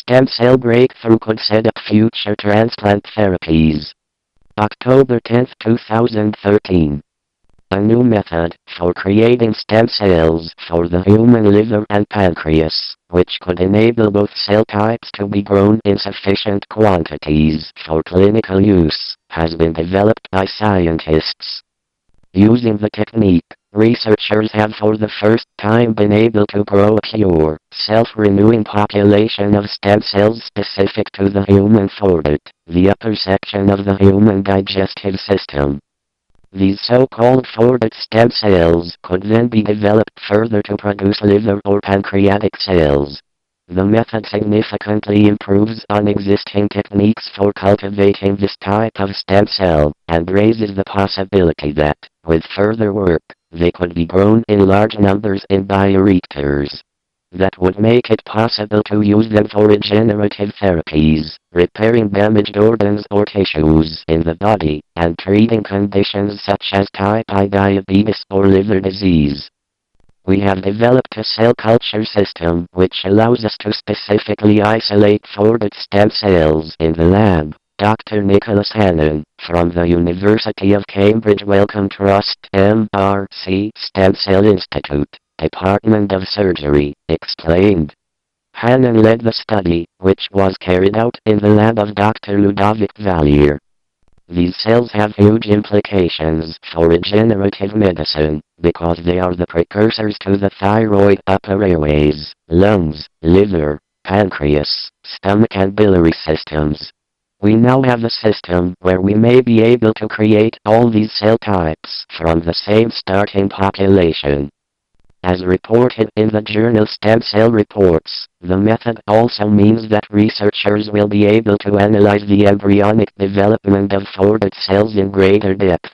stem cell breakthrough could set up future transplant therapies. October 10, 2013. A new method for creating stem cells for the human liver and pancreas, which could enable both cell types to be grown in sufficient quantities for clinical use, has been developed by scientists. Using the technique, researchers have for the first time been able to grow a pure, self-renewing population of stem cells specific to the human foregut, the upper section of the human digestive system. These so-called foregut stem cells could then be developed further to produce liver or pancreatic cells. The method significantly improves on existing techniques for cultivating this type of stem cell, and raises the possibility that, with further work, they could be grown in large numbers in bioreactors. That would make it possible to use them for regenerative therapies, repairing damaged organs or tissues in the body, and treating conditions such as type I diabetes or liver disease. We have developed a cell culture system which allows us to specifically isolate foregut stem cells in the lab. Dr. Nicholas Hannon, from the University of Cambridge Wellcome Trust MRC Stem Cell Institute, Department of Surgery, explained. Hannon led the study, which was carried out in the lab of Dr. Ludovic Valier. These cells have huge implications for regenerative medicine, because they are the precursors to the thyroid, upper airways, lungs, liver, pancreas, stomach and biliary systems. We now have a system where we may be able to create all these cell types from the same starting population. As reported in the journal Stem Cell Reports, the method also means that researchers will be able to analyze the embryonic development of foregut cells in greater depth.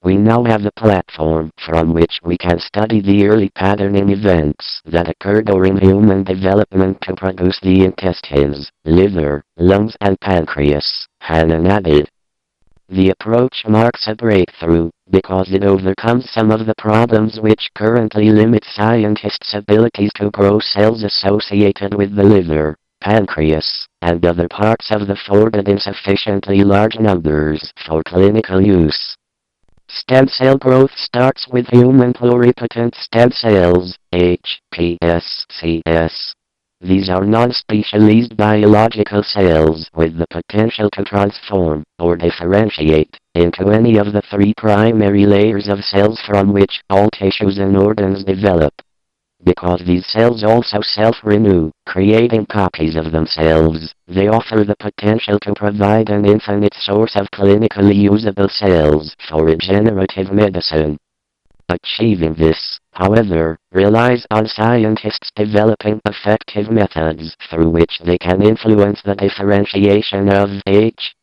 We now have a platform from which we can study the early patterning events that occur during human development to produce the intestines, liver, lungs and pancreas, Hannon added. The approach marks a breakthrough, because it overcomes some of the problems which currently limit scientists' abilities to grow cells associated with the liver, pancreas, and other parts of the foregut in sufficiently large numbers for clinical use. Stem cell growth starts with human pluripotent stem cells, HPSCs. These are non-specialized biological cells with the potential to transform, or differentiate, into any of the three primary layers of cells from which all tissues and organs develop. Because these cells also self-renew, creating copies of themselves, they offer the potential to provide an infinite source of clinically usable cells for regenerative medicine. Achieving this, however, relies on scientists developing effective methods through which they can influence the differentiation of HPSCs.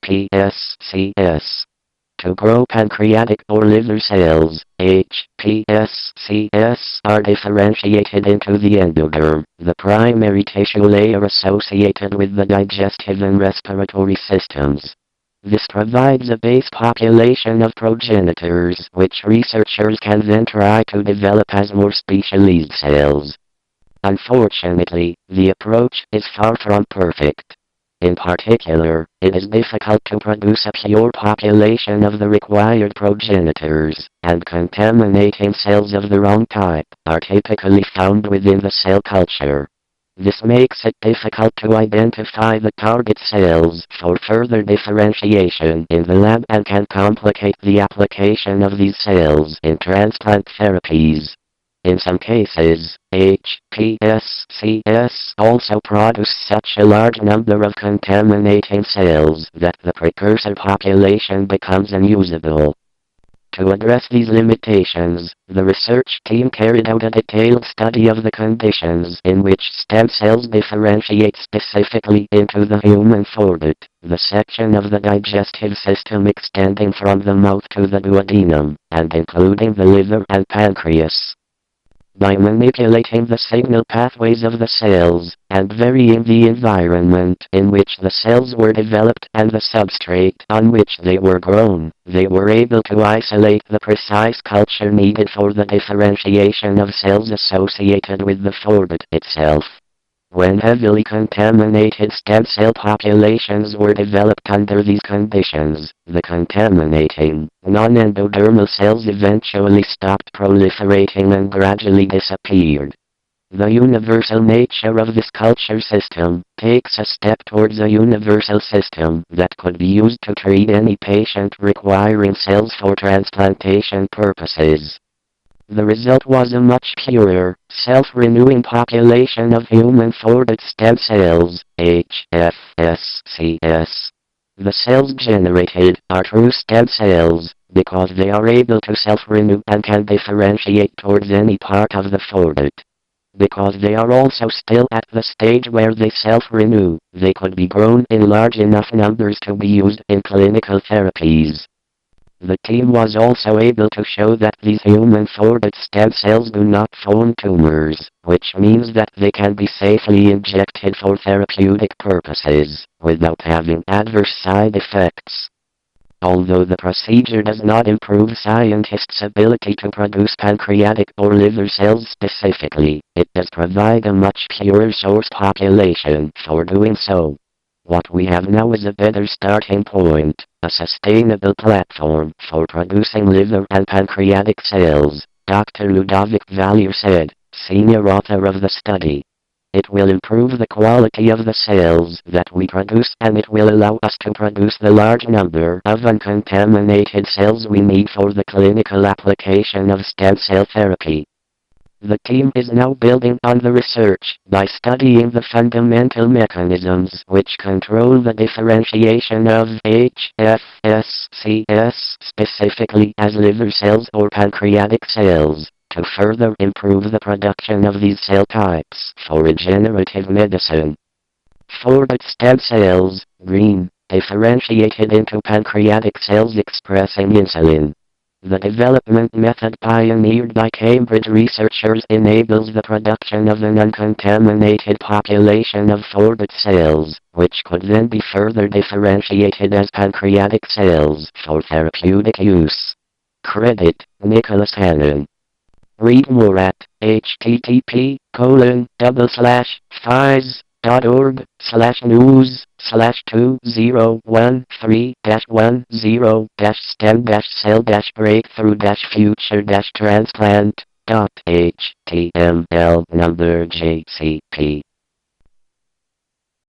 To grow pancreatic or liver cells, HPSCs are differentiated into the endoderm, the primary tissue layer associated with the digestive and respiratory systems. This provides a base population of progenitors which researchers can then try to develop as more specialized cells. Unfortunately, the approach is far from perfect. In particular, it is difficult to produce a pure population of the required progenitors, and contaminating cells of the wrong type are typically found within the cell culture. This makes it difficult to identify the target cells for further differentiation in the lab and can complicate the application of these cells in transplant therapies. In some cases, HPSCs also produce such a large number of contaminating cells that the precursor population becomes unusable. To address these limitations, the research team carried out a detailed study of the conditions in which stem cells differentiate specifically into the human foregut, the section of the digestive system extending from the mouth to the duodenum, and including the liver and pancreas. By manipulating the signal pathways of the cells, and varying the environment in which the cells were developed and the substrate on which they were grown, they were able to isolate the precise culture needed for the differentiation of cells associated with the foregut itself. when heavily contaminated stem cell populations were developed under these conditions, the contaminating, non-endodermal cells eventually stopped proliferating and gradually disappeared. The universal nature of this culture system takes a step towards a universal system that could be used to treat any patient requiring cells for transplantation purposes. The result was a much purer, self-renewing population of human-forwarded stem cells, HFSCS. The cells generated are true stem cells, because they are able to self-renew and can differentiate towards any part of the forwarded. Because they are also still at the stage where they self-renew, they could be grown in large enough numbers to be used in clinical therapies. The team was also able to show that these human-forwarded stem cells do not form tumors, which means that they can be safely injected for therapeutic purposes, without having adverse side effects. Although the procedure does not improve scientists' ability to produce pancreatic or liver cells specifically, it does provide a much purer source population for doing so. What we have now is a better starting point, a sustainable platform for producing liver and pancreatic cells, Dr. Ludovic Valier said, senior author of the study. It will improve the quality of the cells that we produce, and it will allow us to produce the large number of uncontaminated cells we need for the clinical application of stem cell therapy. The team is now building on the research by studying the fundamental mechanisms which control the differentiation of HFSCS specifically as liver cells or pancreatic cells, to further improve the production of these cell types for regenerative medicine. Forwarded stem cells, green, differentiated into pancreatic cells expressing insulin. The development method pioneered by Cambridge researchers enables the production of an uncontaminated population of forwarded cells, which could then be further differentiated as pancreatic cells for therapeutic use. Credit, Nicholas Hannon. Read more at http://phys.org/news/20-10-stem-cell-breakthrough-future-transplant.html number JCP